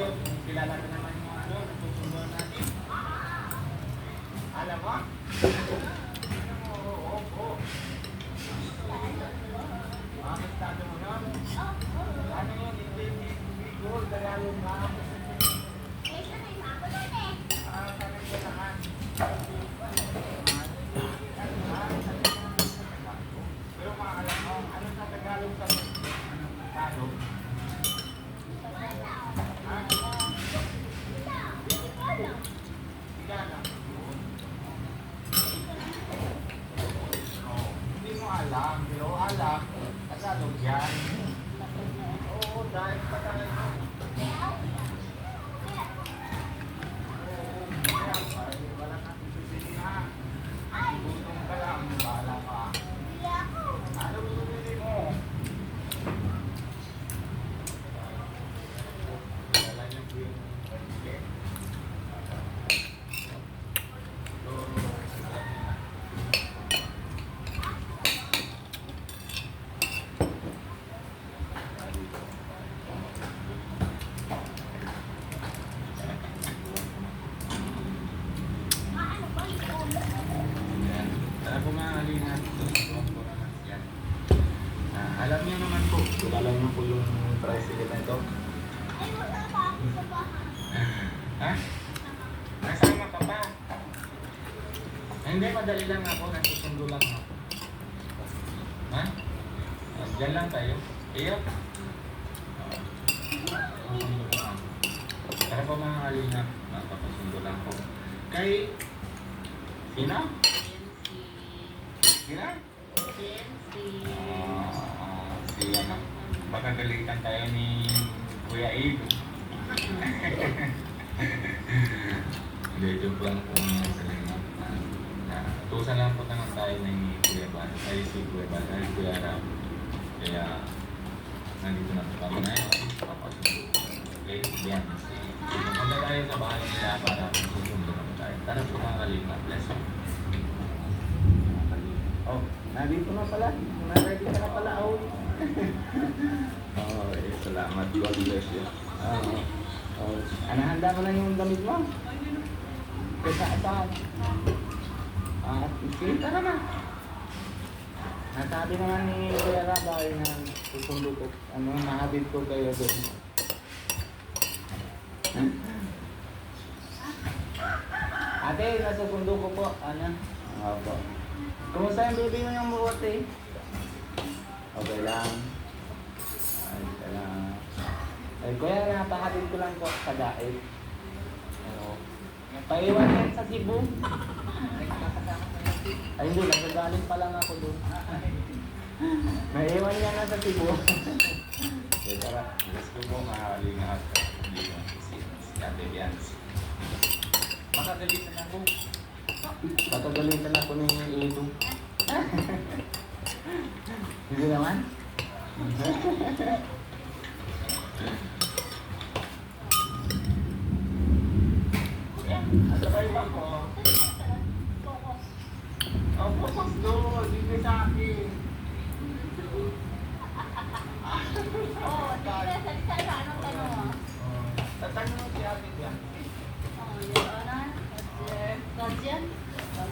Diyos, kilala ka naman yung ano, nagsusunduan natin. Alam mo? Oo. Ang estado mo nun? Ano yun? Hindi good. Kaya yun na. Sabi ko naman. Pero maalam mo, ano sa Tagalog sa Tagalog? Hindi mo alam, pero alam, Tagalog yan. Oo, dahil pa tayo. Wala kang bibili ha. Gutom ka lang, bahala ka. Ano bibili mo? Wala niyo po yung pagkili. Tara po mga kalingan. Alam niyo naman po, kilala niyo po yung tricycle na ito. Ha? Nasama ka pa? Hindi, madali lang ako. Nasusundo lang ako. Ha? Diyan lang tayo. Iyo? Nasusundo lang ako. Tara po mga kalingan. Nakapasundo lang ako. Kay... Sino? Sino? Si ano? Baka galitan tayo ni Kuya Ido. Hindi, joke lang po mga kalingan. Tusan lang po tanong tayo ni Kuya Ban. Ay, si Kuya Ban. Ay, Kuya Ram. Kaya, nandito na po kami na yun. Papasundo. Okay? Yan. Punta tayo sa bahay nila para susundo naman tayo. Tara po mga kalingan. Bless you. Oh, nandito na pala. Na-ready ka na pala. Oh, salamat. God bless you. Handa mo na yung damit mo? Kaya saan? Sige, tara na. Nasabi naman ni Kuya Rabay na susundo ko. Nahabit ko kayo doon. Ate, nasusundo ko po. Opo. Kumusta yung baby mo yung buwate? Okay lang. Ay, lang. Ay, kuya, napahatid ko lang po sa daig. Paiwan yan sa Cebu. Ay, hindi. Nagagaling pa lang ako doon. Naiwan yan na sa Cebu. Okay, tara. Let's go po, makalingat. Si Ate Bianci. Makagalitan ako. Patagalitan ako ni Ido. Hindi naman? Sabay ba ko? Focus doon. Hindi sa akin. Salita sa anong tanong? Tatanong mo si Ate Bianci. Your Honor, Guardian,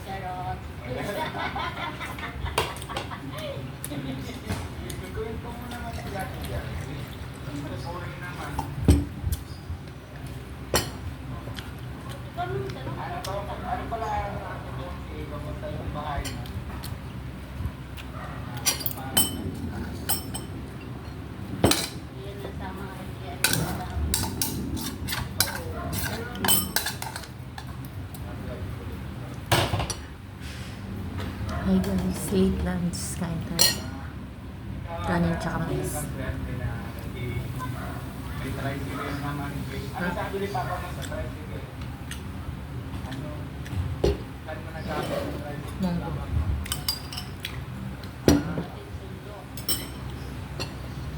Charot. Ikuwento mo naman si Ate Bianci. Sorry naman. Ano pala ang doon si kamusta yung bahay mo? Yan na sa mga kaibigan. Hi guys, late lunch kain tayo. Kanin tsaka mais. May tricycle naman. Ano sabi ni Papa mo sa tricycle? Ano? Saan mo nagsabi sa tricycle? Munggo.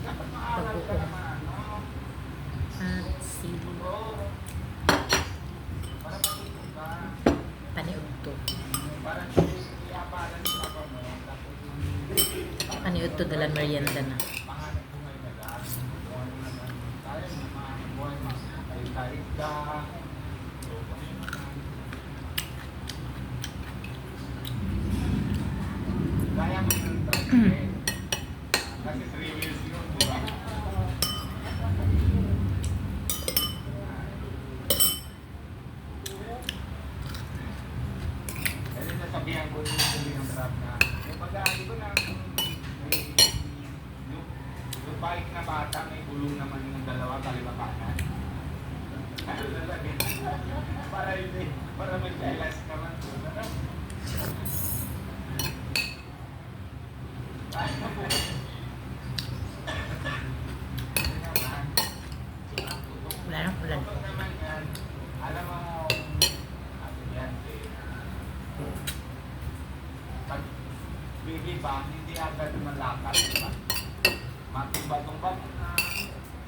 Dapat maaral ka naman, no? At sili. Para matutog ka. Paniud to. Para hindi iapalan ni Papa mo. Paniud to dalan merienda na. Panganap buhay na lang. Buhay naman tayo, mga buhay mas kayo. isda-isda. Kaya mo yung traffic. Kasi 3 wheels yun, di ba? Kasi sasabihan ko yung trap na yung pag-aali ko ng yung bike na bata may gulong naman yung dalawa kaliwa kanan. Ano lalagyan? Para may balance naman. Wala nang ulan. Alam mo, ano yan, pag baby ba, hindi agad malakad, diba? Matumba-tumba mo na,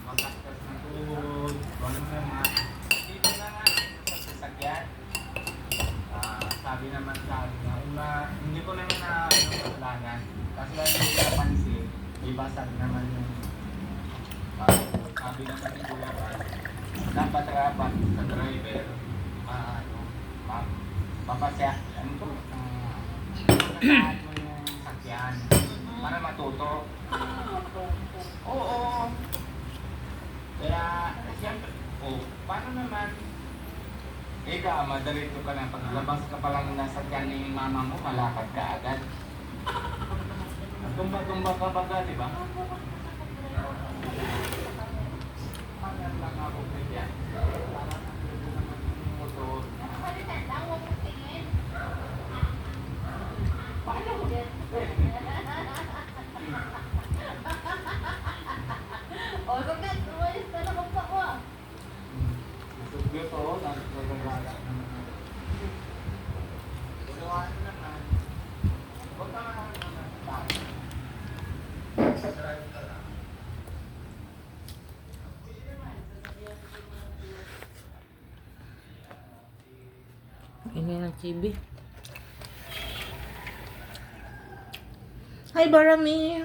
magasgas na tuhod, ano naman. Dito na nga, sa sasakyan. Sabi naman sa akin na hindi ko naman na kasalanan. Kasi lang hindi ko napansin, ibasag naman yung sabi naman ni Kuya Bar, dapat rapat sa driver, mapasya, ano to, masasahan mo yung sakyan para matuto. Oo. Kaya, siyempre, paano naman, ika, madalito ka na, paglabas ka pa lang nasa sakyan ni mama mo, malakad ka agad. Tumba-tumba ka baga, di ba? Pangan lang ako kaya. Parang nandito naman yung motor. Paano mo? O, bakit? Umayos ka na magpako. Masugyo to, nagagala naman. So, ano naman? Huwag ka naman tayo. Drive ka lang. Ini ng chibi. Hi, Barami!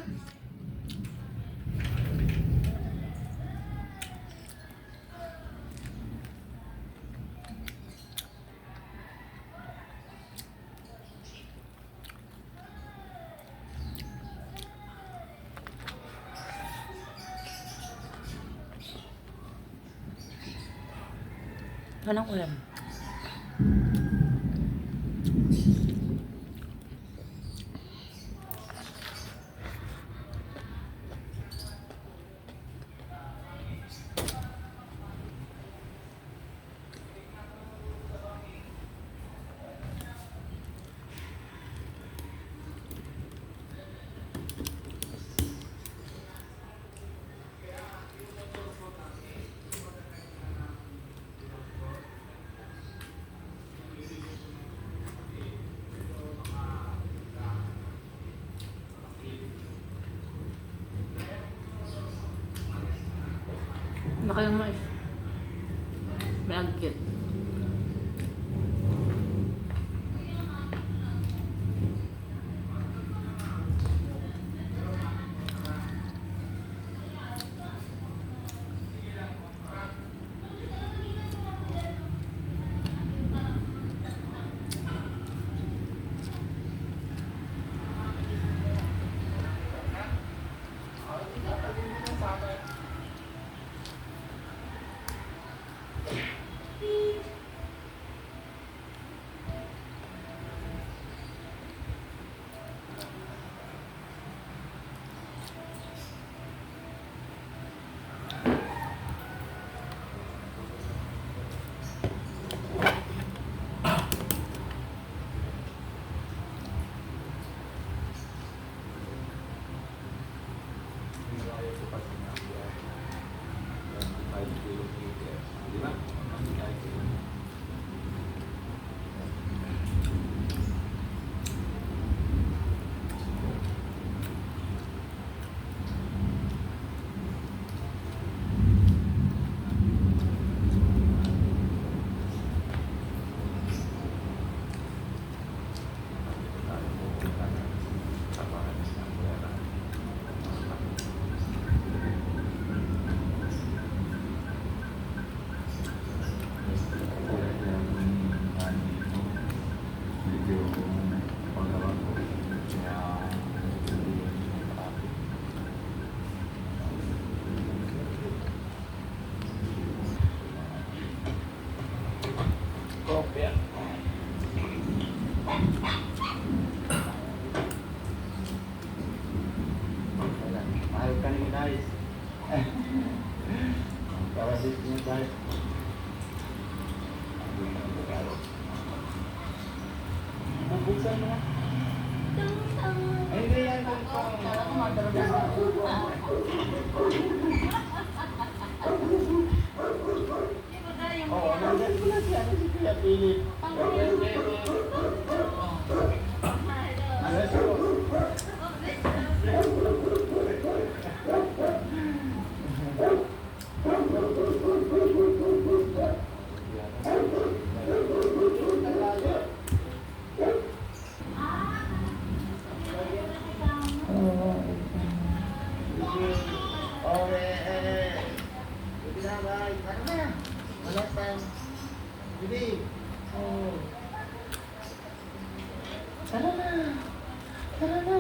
Anong ulam? Baka yung mais. May agkit. ka na mag-ayos. Para dito mo tayo. Buksan mo na. Ay, hindi yan. Oo, nandiyan ko na siya. Ano si Kuya Philip? Yes, po. Tara na! Tara na!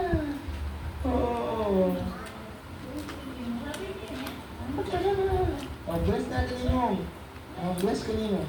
Oo! Tara na! Oh, bless natin yung bless kanino?